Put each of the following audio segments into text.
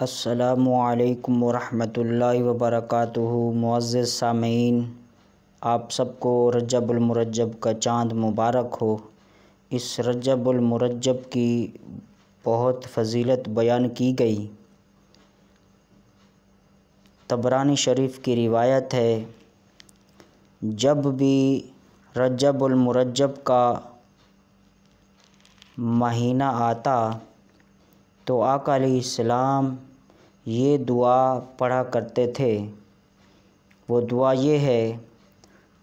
السلام علیکم ورحمۃ اللہ وبرکاتہ۔ معزز سامعین، آپ سب کو رجب المرجب کا چاند مبارک ہو۔ اس رجب المرجب کی بہت فضیلت بیان کی گئی۔ طبرانی شریف کی روایت ہے، جب بھی رجب المرجب کا مہینہ آتا تو آقا علیہ السلام یہ دعا پڑھا کرتے تھے۔ وہ دعا یہ ہے،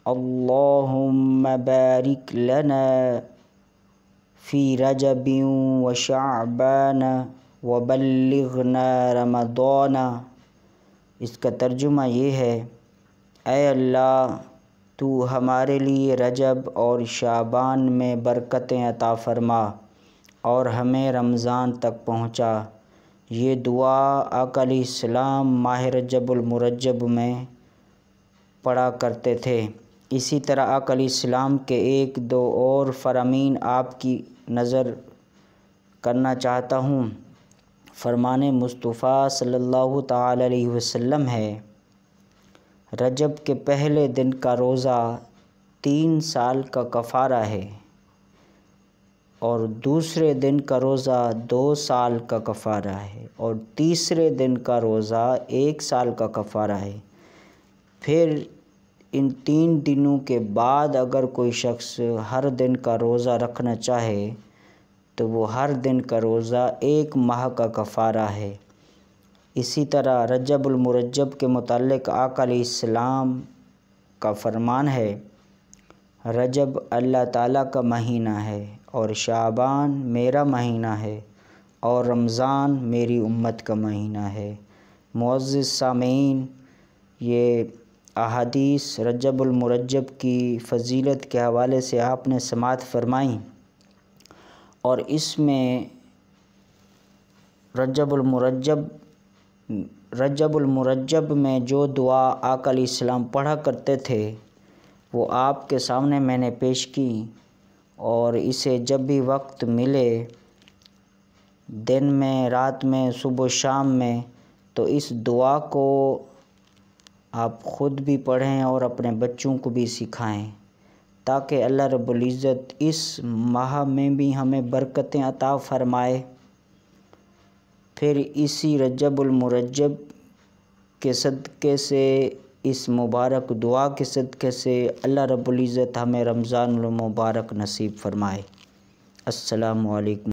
اللہم بارک لنا فی رجب و شعبان وبلغنا رمضان۔ اس کا ترجمہ یہ ہے، اے اللہ تو ہمارے لیے رجب اور شعبان میں برکتیں عطا فرما اور ہمیں رمضان تک پہنچا۔ یہ دعا آقا علیہ السلام ماہ رجب المرجب میں پڑھا کرتے تھے۔ اسی طرح آقا علیہ السلام کے ایک دو اور فرامین آپ کی نظر کرنا چاہتا ہوں۔ فرمان مصطفیٰ صلی اللہ تعالی علیہ وسلم ہے، رجب کے پہلے دن کا روزہ 3 سال کا کفارہ ہے اور دوسرے دن کا روزہ 2 سال کا کفارہ ہے اور تیسرے دن کا روزہ 1 سال کا کفارہ ہے۔ پھر ان 3 دنوں کے بعد اگر کوئی شخص ہر دن کا روزہ رکھنا چاہے تو وہ ہر دن کا روزہ 1 ماہ کا کفارہ ہے۔ اسی طرح رجب المرجب کے متعلق آقا علیہ السلام کا فرمان ہے، رجب اللہ تعالیٰ کا مہینہ ہے اور شعبان میرا مہینہ ہے اور رمضان میری امت کا مہینہ ہے۔ معزز سامعین، یہ احادیث رجب المرجب کی فضیلت کے حوالے سے آپ نے سماعت فرمائیں، اور اس میں رجب المرجب میں جو دعا آقا علیہ السلام پڑھا کرتے تھے وہ آپ کے سامنے میں نے پیش کی، اور اسے جب بھی وقت ملے، دن میں، رات میں، صبح و شام میں، تو اس دعا کو آپ خود بھی پڑھیں اور اپنے بچوں کو بھی سکھائیں، تاکہ اللہ رب العزت اس ماہ میں بھی ہمیں برکتیں عطا فرمائے۔ پھر اسی رجب المرجب کے صدقے سے، اس مبارک دعا کے صدقے سے اللہ رب العزت ہمیں رمضان المبارک نصیب فرمائے۔ السلام علیکم۔